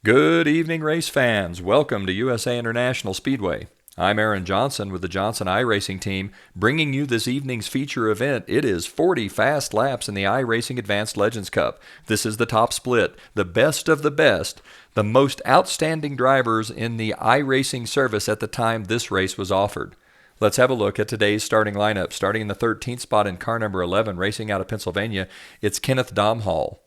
Good evening, race fans. Welcome to USA International Speedway. I'm Aaron Johnson with the Johnson iRacing team, bringing you this evening's feature event. It is 40 fast laps in the iRacing Advanced Legends Cup. This is the top split, the best of the best, the most outstanding drivers in the iRacing service at the time this race was offered. Let's have a look at today's starting lineup. Starting in the 13th spot in car number 11, racing out of Pennsylvania, it's Kenneth Domhall.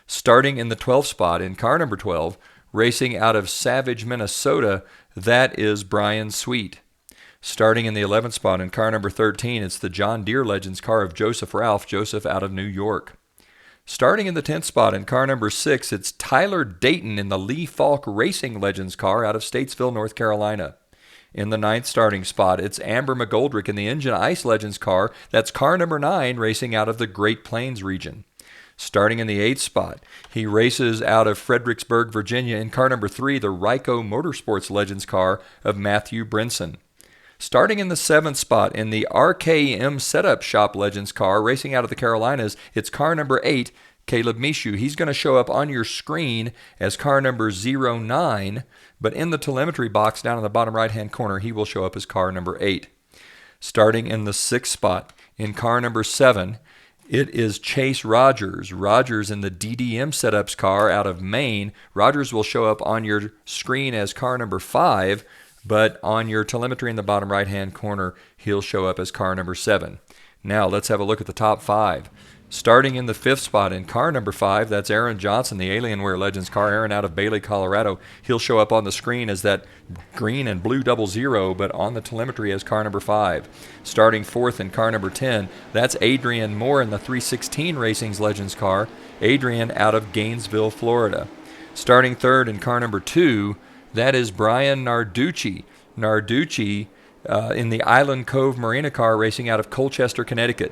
Starting in the 12th spot in car number 12, racing out of Savage, Minnesota, that is Brian Sweet. Starting in the 11th spot in car number 13, it's the John Deere Legends car of Joseph Ralph, Joseph out of New York. Starting in the 10th spot in car number 6, it's Tyler Dayton in the Lee Falk Racing Legends car out of Statesville, North Carolina. In the 9th starting spot, it's Amber McGoldrick in the Engine Ice Legends car. That's car number 9, racing out of the Great Plains region. Starting in the 8th spot, he races out of Fredericksburg, Virginia in car number 3, the Ryko Motorsports Legends car of Matthew Brinson. Starting in the 7th spot in the RKM Setup Shop Legends car, racing out of the Carolinas, it's car number 8, Caleb Mishu. He's going to show up on your screen as car number 09, but in the telemetry box down in the bottom right-hand corner, he will show up as car number 8. Starting in the 6th spot in car number 7, it is Chase Rogers. Rogers in the DDM Setups car out of Maine. Rogers will show up on your screen as car number 5, but on your telemetry in the bottom right-hand corner, he'll show up as car number 7. Now let's have a look at the top 5. Starting in the 5th spot in car number 5, that's Aaron Johnson, the Alienware Legends car. Aaron out of Bailey, Colorado. He'll show up on the screen as that green and blue 00, but on the telemetry as car number 5. Starting 4th in car number 10, that's Adrian Moore in the 316 Racing's Legends car. Adrian out of Gainesville, Florida. Starting 3rd in car number 2, that is Brian Narducci. Narducci in the Island Cove Marina car, racing out of Colchester, Connecticut.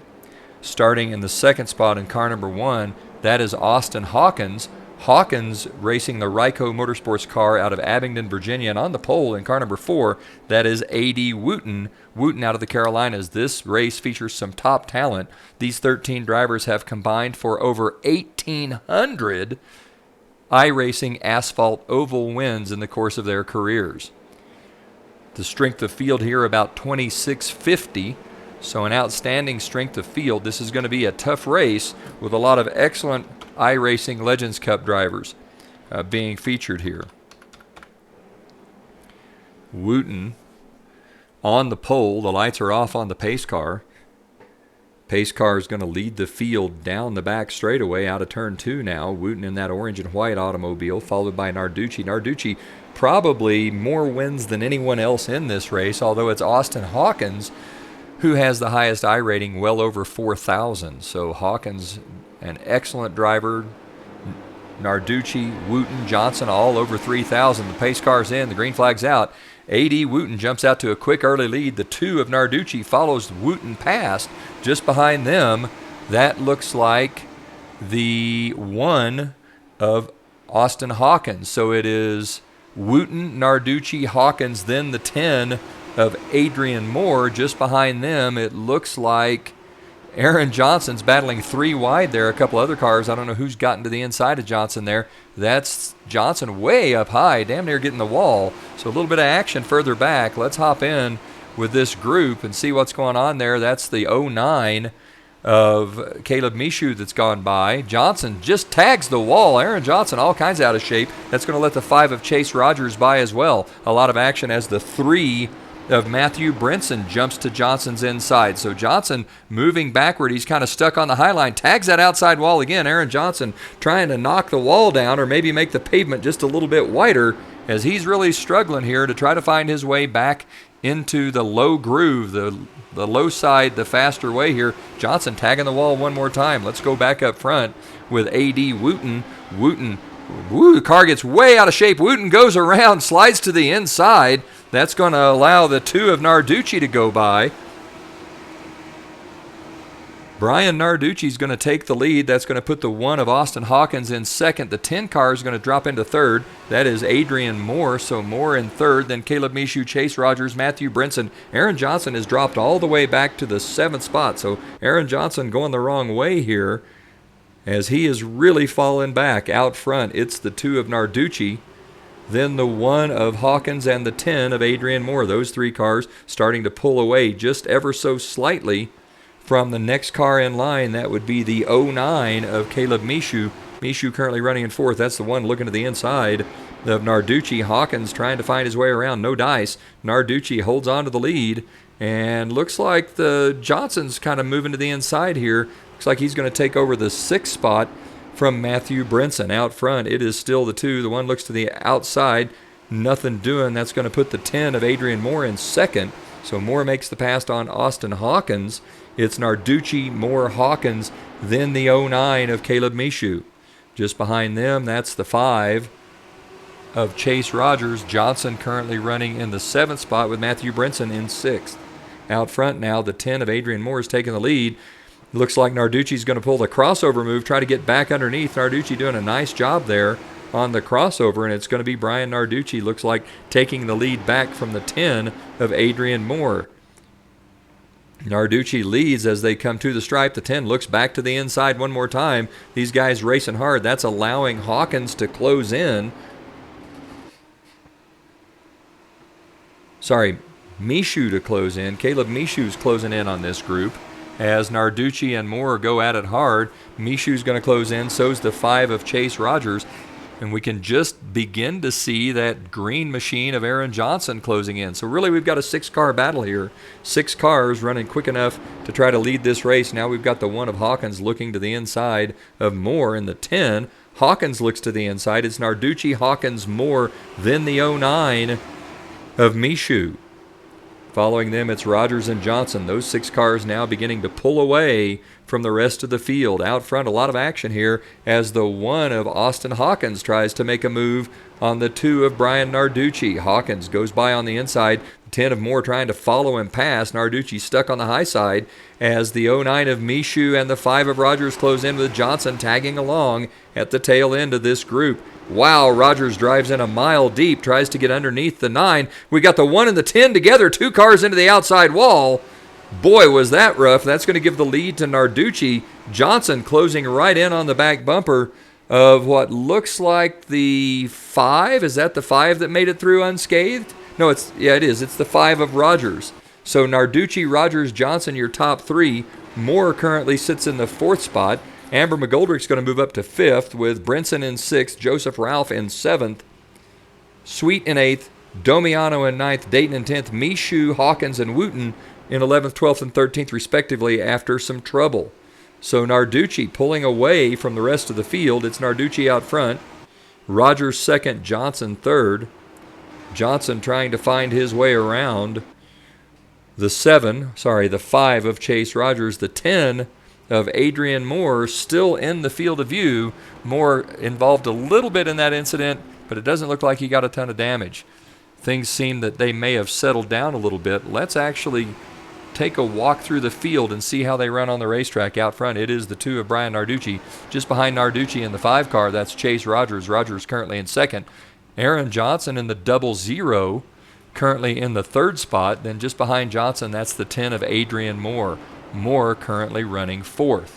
Starting in the 2nd spot in car number 1, that is Austin Hawkins. Hawkins racing the Ryko Motorsports car out of Abingdon, Virginia. And on the pole in car number 4, that is A.D. Wooten. Wooten out of the Carolinas. This race features some top talent. These 13 drivers have combined for over 1,800 iRacing asphalt oval wins in the course of their careers. The strength of field here about 2650. So an outstanding strength of field. This is going to be a tough race with a lot of excellent iRacing Legends Cup drivers being featured here. Wooten on the pole. The lights are off on the pace car. Pace car is going to lead the field down the back straightaway out of turn 2 now. Wooten in that orange and white automobile, followed by Narducci. Narducci probably more wins than anyone else in this race, although it's Austin Hawkins who has the highest I rating, well over 4,000. So Hawkins, an excellent driver. Narducci, Wooten, Johnson, all over 3,000. The pace car's in, the green flag's out. A.D. Wooten jumps out to a quick early lead. The 2 of Narducci follows Wooten past. Just behind them, that looks like the 1 of Austin Hawkins. So it is Wooten, Narducci, Hawkins, then the 10 of Adrian Moore. Just behind them, it looks like Aaron Johnson's battling 3 wide there. A couple other cars. I don't know who's gotten to the inside of Johnson there. That's Johnson way up high, damn near getting the wall. So a little bit of action further back. Let's hop in with this group and see what's going on there. That's the 09 of Caleb Mishu that's gone by. Johnson just tags the wall. Aaron Johnson all kinds out of shape. That's going to let the 5 of Chase Rogers by as well. A lot of action as the 3 of Matthew Brinson jumps to Johnson's inside. So Johnson moving backward. He's kind of stuck on the high line. Tags that outside wall again. Aaron Johnson trying to knock the wall down or maybe make the pavement just a little bit wider as he's really struggling here to try to find his way back into the low groove, the low side, the faster way here. Johnson tagging the wall one more time. Let's go back up front with A.D. Wooten. Wooten, the car gets way out of shape. Wooten goes around, slides to the inside. That's going to allow the 2 of Narducci to go by. Brian Narducci is going to take the lead. That's going to put the 1 of Austin Hawkins in second. The 10 car is going to drop into third. That is Adrian Moore. So Moore in third. Then Caleb Mishu, Chase Rogers, Matthew Brinson. Aaron Johnson is dropped all the way back to the 7th spot. So Aaron Johnson going the wrong way here as he is really falling back out front. It's the 2 of Narducci. then the 1 of Hawkins, and the 10 of Adrian Moore. Those 3 cars starting to pull away just ever so slightly from the next car in line. That would be the 09 of Caleb Michoud. Michoud currently running in 4th. That's the one looking to the inside of Narducci. Hawkins trying to find his way around. No dice. Narducci holds on to the lead. And looks like the Johnson's kind of moving to the inside here. Looks like he's going to take over the 6th spot from Matthew Brinson. Out front, it is still the 2. The 1 looks to the outside. Nothing doing. That's going to put the 10 of Adrian Moore in 2nd. So Moore makes the pass on Austin Hawkins. It's Narducci, Moore, Hawkins, then the 09 of Caleb Michoud. Just behind them, that's the 5 of Chase Rogers. Johnson currently running in the 7th spot with Matthew Brinson in 6th. Out front now, the 10 of Adrian Moore is taking the lead. Looks like Narducci's going to pull the crossover move, try to get back underneath. Narducci doing a nice job there on the crossover, and it's going to be Brian Narducci, looks like, taking the lead back from the 10 of Adrian Moore. Narducci leads as they come to the stripe. The 10 looks back to the inside one more time. These guys racing hard. That's allowing Hawkins to close in. Michoud to close in. Caleb Michoud's closing in on this group. As Narducci and Moore go at it hard, Michoud's going to close in. So's the 5 of Chase Rogers. And we can just begin to see that green machine of Aaron Johnson closing in. So really we've got a 6-car battle here. 6 cars running quick enough to try to lead this race. Now we've got the 1 of Hawkins looking to the inside of Moore in the 10. Hawkins looks to the inside. It's Narducci, Hawkins, Moore, then the 09 of Michoud. Following them, it's Rogers and Johnson. Those 6 cars now beginning to pull away from the rest of the field. Out front, a lot of action here as the 1 of Austin Hawkins tries to make a move on the 2 of Brian Narducci. Hawkins goes by on the inside. 10 of Moore trying to follow him past. Narducci stuck on the high side as the 09 of Michoud and the 5 of Rogers close in with Johnson tagging along at the tail end of this group. Wow, Rogers drives in a mile deep, tries to get underneath the 9. We got the 1 and the 10 together, 2 cars into the outside wall. Boy, was that rough. That's going to give the lead to Narducci. Johnson closing right in on the back bumper of what looks like the 5. Is that the 5 that made it through unscathed? No, it is. It's the 5 of Rogers. So Narducci, Rogers, Johnson, your top 3. Moore currently sits in the 4th spot. Amber McGoldrick's going to move up to 5th with Brinson in 6th, Joseph Ralph in 7th, Sweet in 8th, Domiano in 9th, Dayton in 10th, Michoud, Hawkins, and Wooten in 11th, 12th, and 13th respectively after some trouble. So Narducci pulling away from the rest of the field. It's Narducci out front, Rogers 2nd, Johnson 3rd. Johnson trying to find his way around the 5 of Chase Rogers, the 10 of Adrian Moore still in the field of view. Moore involved a little bit in that incident, but it doesn't look like he got a ton of damage. Things seem that they may have settled down a little bit. Let's actually take a walk through the field and see how they run on the racetrack. Out front, it is the 2 of Brian Narducci. Just behind Narducci in the 5 car, that's Chase Rogers. Rogers currently in 2nd. Aaron Johnson in the 00, currently in the 3rd spot. Then just behind Johnson, that's the 10 of Adrian Moore. Moore currently running 4th.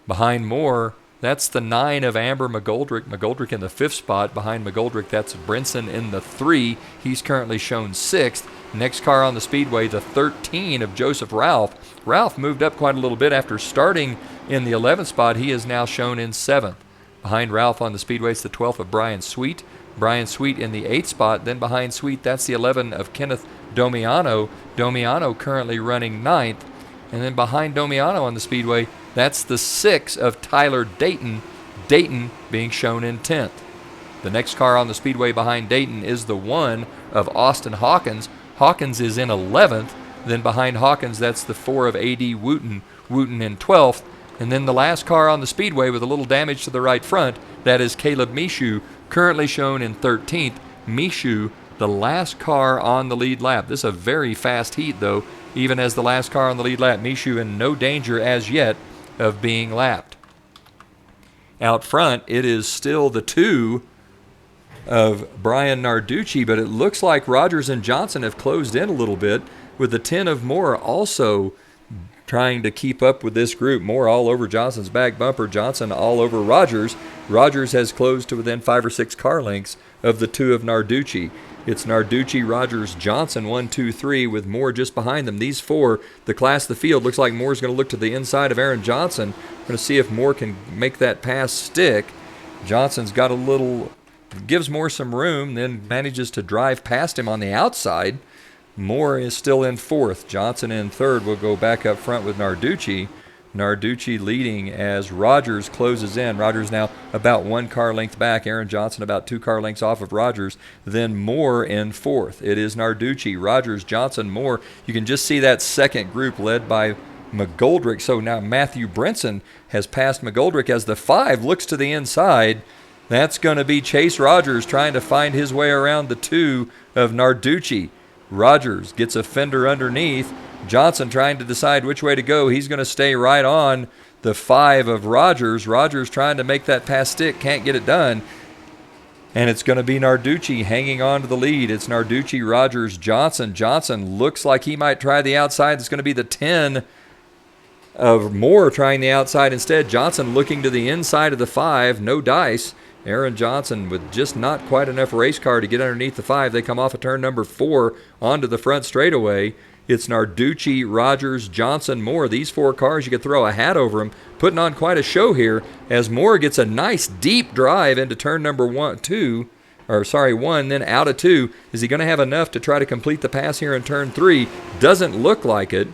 Behind Moore, that's the 9 of Amber McGoldrick. McGoldrick in the 5th spot. Behind McGoldrick, that's Brinson in the 3. He's currently shown 6th. Next car on the speedway, the 13 of Joseph Ralph. Ralph moved up quite a little bit after starting in the 11th spot. He is now shown in 7th. Behind Ralph on the speedway, it's the 12th of Brian Sweet. Brian Sweet in the 8th spot. Then behind Sweet, that's the 11 of Kenneth Domiano. Domiano currently running 9th. And then behind Domiano on the speedway, that's the 6 of Tyler Dayton. Dayton being shown in 10th. The next car on the speedway behind Dayton is the 1 of Austin Hawkins. Hawkins is in 11th. Then behind Hawkins, that's the 4 of A.D. Wooten. Wooten in 12th. And then the last car on the speedway with a little damage to the right front, that is Caleb Michoud, currently shown in 13th. Michoud, the last car on the lead lap. This is a very fast heat, though. Even as the last car on the lead lap, Michoud in no danger as yet of being lapped. Out front, it is still the 2 of Brian Narducci, but it looks like Rogers and Johnson have closed in a little bit, with the 10 of Moore also trying to keep up with this group. Moore all over Johnson's back bumper. Johnson all over Rogers. Rogers has closed to within 5 or 6 car lengths of the 2 of Narducci. It's Narducci, Rogers, Johnson, 1, 2, 3, with Moore just behind them. These 4, the class of the field, looks like Moore's going to look to the inside of Aaron Johnson. We're going to see if Moore can make that pass stick. Johnson's got a little, gives Moore some room, then manages to drive past him on the outside. Moore is still in 4th. Johnson in 3rd. Will go back up front with Narducci. Narducci leading as Rogers closes in. Rogers now about 1 car length back. Aaron Johnson about 2 car lengths off of Rogers. Then Moore in 4th. It is Narducci, Rogers, Johnson, Moore. You can just see that second group led by McGoldrick. So now Matthew Brinson has passed McGoldrick as the 5 looks to the inside. That's going to be Chase Rogers trying to find his way around the 2 of Narducci. Rogers gets a fender underneath. Johnson trying to decide which way to go. He's going to stay right on the 5 of Rogers. Rogers trying to make that pass stick. Can't get it done. And it's going to be Narducci hanging on to the lead. It's Narducci, Rogers, Johnson. Johnson looks like he might try the outside. It's going to be the 10 of Moore trying the outside instead. Johnson looking to the inside of the 5. No dice. Aaron Johnson with just not quite enough race car to get underneath the 5. They come off of turn number 4 onto the front straightaway. It's Narducci, Rogers, Johnson, Moore. These 4 cars, you could throw a hat over them, putting on quite a show here as Moore gets a nice deep drive into turn number 1, then out of 2. Is he going to have enough to try to complete the pass here in turn 3? Doesn't look like it,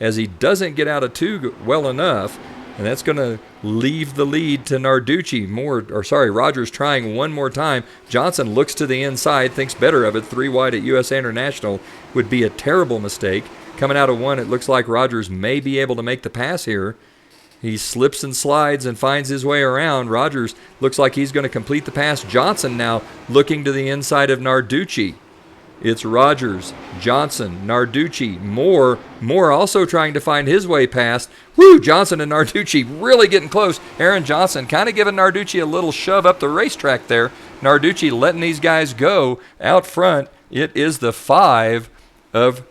as he doesn't get out of 2 well enough. And that's going to leave the lead to Narducci. Rogers trying one more time. Johnson looks to the inside, thinks better of it. 3 wide at USA International would be a terrible mistake. Coming out of 1, it looks like Rogers may be able to make the pass here. He slips and slides and finds his way around. Rogers looks like he's going to complete the pass. Johnson now looking to the inside of Narducci. It's Rogers, Johnson, Narducci, Moore. Moore also trying to find his way past. Johnson and Narducci really getting close. Aaron Johnson kind of giving Narducci a little shove up the racetrack there. Narducci letting these guys go out front. It is the 5 of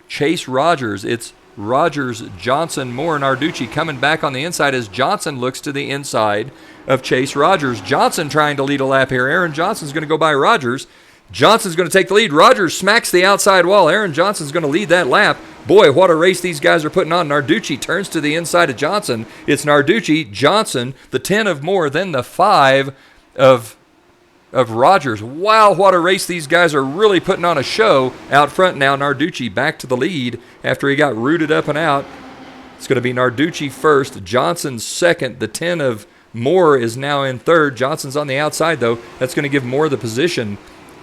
Chase Rogers. It's Rogers, Johnson, Moore, Narducci coming back on the inside as Johnson looks to the inside of Chase Rogers. Johnson trying to lead a lap here. Aaron Johnson's going to go by Rogers. Johnson's going to take the lead. Rogers smacks the outside wall. Aaron Johnson's going to lead that lap. Boy, what a race these guys are putting on. Narducci turns to the inside of Johnson. It's Narducci, Johnson, the 10 of Moore, then the 5 of Rogers. Wow, what a race these guys are really putting on a show out front now. Narducci back to the lead after he got rooted up and out. It's going to be Narducci first, Johnson second. The 10 of Moore is now in 3rd. Johnson's on the outside, though. That's going to give Moore the position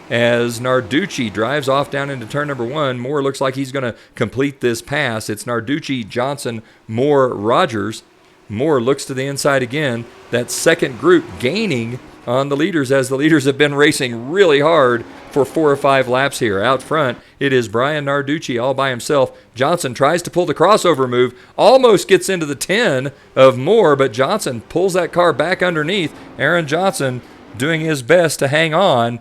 as Narducci drives off down into turn number 1. Moore looks like he's going to complete this pass. It's Narducci, Johnson, Moore, Rogers. Moore looks to the inside again. That second group gaining on the leaders as the leaders have been racing really hard for 4 or 5 laps here. Out front, it is Brian Narducci all by himself. Johnson tries to pull the crossover move, almost gets into the 10 of Moore, but Johnson pulls that car back underneath. Aaron Johnson doing his best to hang on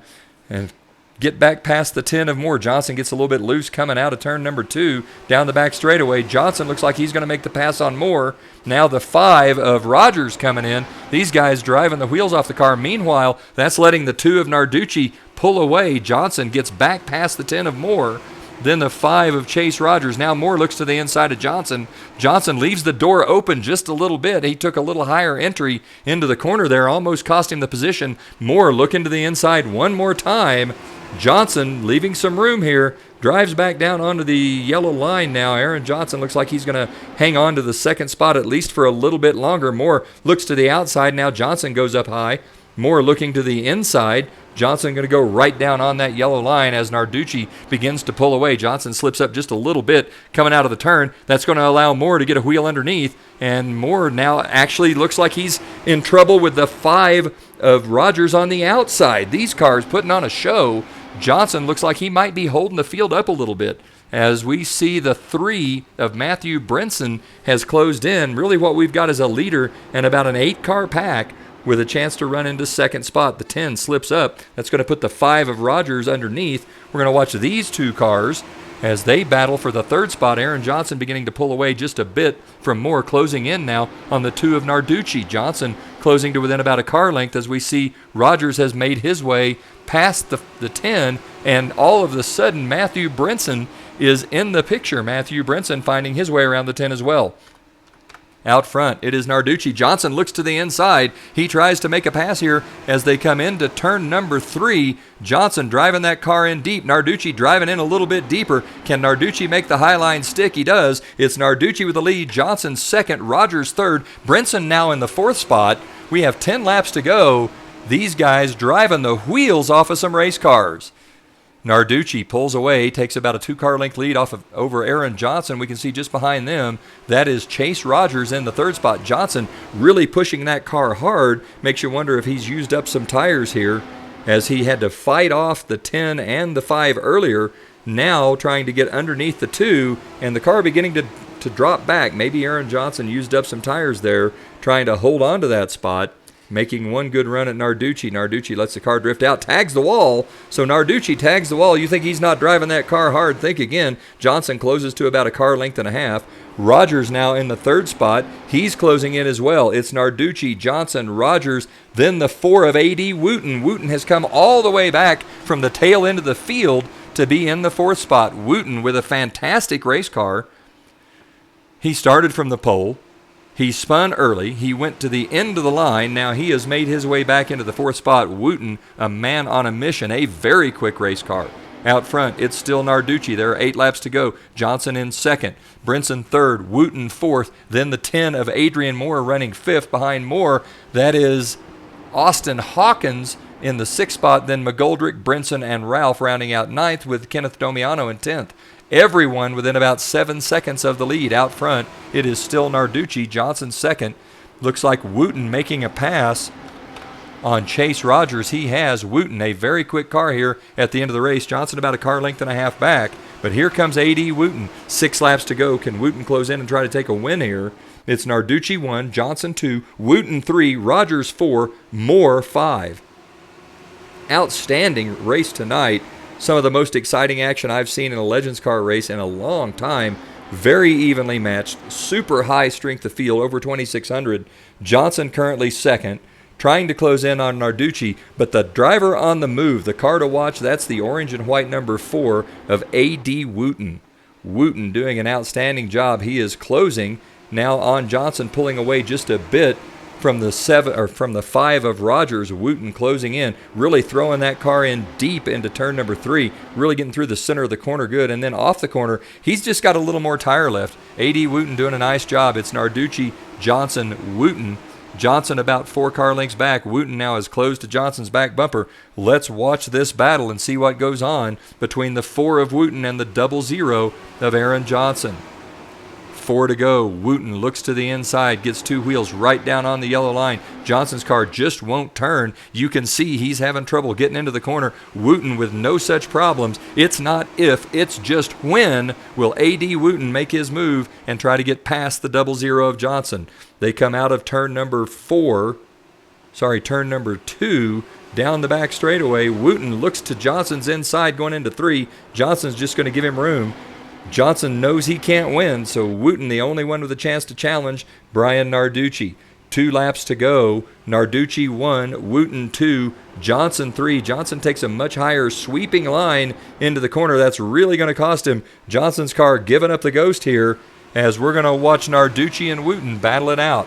and get back past the 10 of Moore. Johnson gets a little bit loose coming out of turn number 2 down the back straightaway. Johnson looks like he's going to make the pass on Moore. Now the 5 of Rogers coming in. These guys driving the wheels off the car. Meanwhile, that's letting the 2 of Narducci pull away. Johnson gets back past the 10 of Moore. Then the 5 of Chase Rogers. Now Moore looks to the inside of Johnson. Johnson leaves the door open just a little bit. He took a little higher entry into the corner there, almost cost him the position. Moore looking to the inside one more time. Johnson leaving some room here. Drives back down onto the yellow line now. Aaron Johnson looks like he's going to hang on to the second spot at least for a little bit longer. Moore looks to the outside. Now Johnson goes up high. Moore looking to the inside. Johnson going to go right down on that yellow line as Narducci begins to pull away. Johnson slips up just a little bit coming out of the turn. That's going to allow Moore to get a wheel underneath. And Moore now actually looks like he's in trouble with the 5 of Rogers on the outside. These cars putting on a show. Johnson looks like he might be holding the field up a little bit as we see the 3 of Matthew Brinson has closed in. Really what we've got is a leader and about an 8-car pack with a chance to run into second spot. The 10 slips up. That's going to put the 5 of Rogers underneath. We're going to watch these 2 cars as they battle for the third spot. Aaron Johnson beginning to pull away just a bit from Moore, closing in now on the 2 of Narducci. Johnson closing to within about a car length as we see Rogers has made his way past the 10, and all of a sudden Matthew Brinson is in the picture. Matthew Brinson finding his way around the 10 as well. Out front, it is Narducci. Johnson looks to the inside. He tries to make a pass here as they come into turn number 3. Johnson driving that car in deep. Narducci driving in a little bit deeper. Can Narducci make the high line stick? He does. It's Narducci with the lead. Johnson second. Rogers third. Brinson now in the 4th spot. We have 10 laps to go. These guys driving the wheels off of some race cars. Narducci pulls away, takes about a 2-car length lead over Aaron Johnson. We can see just behind them, that is Chase Rogers in the 3rd spot. Johnson really pushing that car hard. Makes you wonder if he's used up some tires here, as he had to fight off the 10 and the 5 earlier. Now trying to get underneath the 2, and the car beginning to drop back. Maybe Aaron Johnson used up some tires there, trying to hold on to that spot. Making one good run at Narducci. Narducci lets the car drift out, tags the wall. So Narducci tags the wall. You think he's not driving that car hard? Think again. Johnson closes to about a car length and a half. Rogers now in the 3rd spot. He's closing in as well. It's Narducci, Johnson, Rogers, then the 4 of A.D. Wooten. Wooten has come all the way back from the tail end of the field to be in the 4th spot. Wooten with a fantastic race car. He started from the pole. He spun early. He went to the end of the line. Now he has made his way back into the 4th spot. Wooten, a man on a mission, a very quick race car. Out front, it's still Narducci. There are 8 laps to go. Johnson in 2nd. Brinson 3rd. Wooten 4th. Then the 10 of Adrian Moore running 5th. Behind Moore, that is Austin Hawkins in the 6th spot. Then McGoldrick, Brinson, and Ralph rounding out 9th with Kenneth Domiano in 10th. Everyone within about 7 seconds of the lead. Out front, it is still Narducci. Johnson 2nd. Looks like Wooten making a pass on Chase Rogers. He has. Wooten, a very quick car here at the end of the race. Johnson about a car length and a half back. But here comes A.D. Wooten. 6 laps to go. Can Wooten close in and try to take a win here? It's Narducci 1, Johnson 2, Wooten 3, Rogers 4, Moore 5. Outstanding race tonight. Some of the most exciting action I've seen in a Legends car race in a long time. Very evenly matched. Super high strength of field, over 2,600. Johnson currently 2nd. Trying to close in on Narducci, but the driver on the move, the car to watch, that's the orange and white number 4 of A.D. Wooten. Wooten doing an outstanding job. He is closing now on Johnson, pulling away just a bit from the 5 of Rogers. Wooten closing in, really throwing that car in deep into turn number 3, really getting through the center of the corner good, and then off the corner, he's just got a little more tire left. A.D. Wooten doing a nice job. It's Narducci, Johnson, Wooten. Johnson about 4 car lengths back. Wooten now is close to Johnson's back bumper. Let's watch this battle and see what goes on between the 4 of Wooten and the 00 of Aaron Johnson. 4 to go. Wooten looks to the inside, gets 2 wheels right down on the yellow line. Johnson's car just won't turn. You can see he's having trouble getting into the corner. Wooten with no such problems. It's not if, it's just when will A.D. Wooten make his move and try to get past the 00 of Johnson. They come out of turn number 2, down the back straightaway. Wooten looks to Johnson's inside going into 3. Johnson's just going to give him room. Johnson knows he can't win, so Wooten the only one with a chance to challenge Brian Narducci. 2 laps to go. Narducci 1, Wooten 2, Johnson 3. Johnson takes a much higher sweeping line into the corner. That's really going to cost him. Johnson's car giving up the ghost here as we're going to watch Narducci and Wooten battle it out.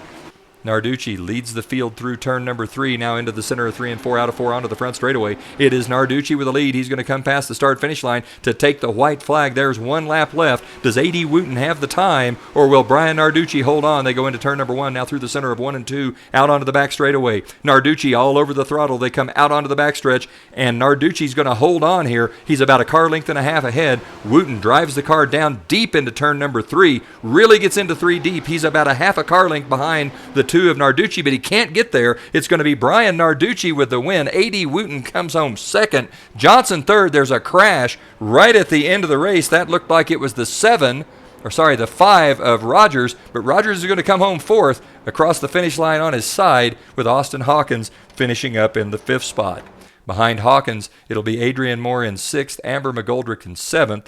Narducci leads the field through turn number 3, now into the center of 3 and 4, out of 4 onto the front straightaway. It is Narducci with the lead. He's going to come past the start-finish line to take the white flag. There's 1 lap left. Does A.D. Wooten have the time, or will Brian Narducci hold on? They go into turn number 1, now through the center of 1 and 2, out onto the back straightaway. Narducci all over the throttle. They come out onto the backstretch, and Narducci's going to hold on here. He's about a car length and a half ahead. Wooten drives the car down deep into turn number 3, really gets into 3 deep. He's about a half a car length behind the 2 of Narducci, but he can't get there. It's going to be Brian Narducci with the win. A.D. Wooten comes home 2nd. Johnson 3rd. There's a crash right at the end of the race. That looked like it was the 5 of Rogers, but Rogers is going to come home 4th across the finish line on his side, with Austin Hawkins finishing up in the 5th spot. Behind Hawkins, it'll be Adrian Moore in 6th, Amber McGoldrick in 7th.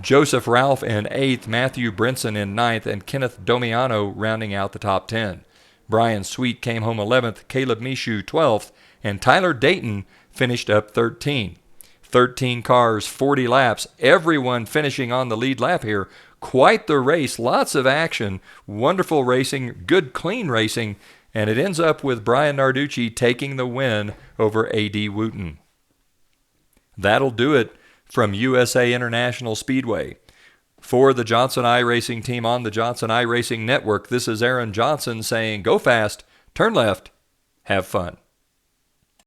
Joseph Ralph in 8th, Matthew Brinson in 9th, and Kenneth Domiano rounding out the top 10. Brian Sweet came home 11th, Caleb Michoud 12th, and Tyler Dayton finished up 13. 13 cars, 40 laps, everyone finishing on the lead lap here. Quite the race, lots of action, wonderful racing, good clean racing, and it ends up with Brian Narducci taking the win over A.D. Wooten. That'll do it from USA International Speedway. For the Johnson iRacing team on the Johnson iRacing Network, this is Aaron Johnson saying, go fast, turn left, have fun.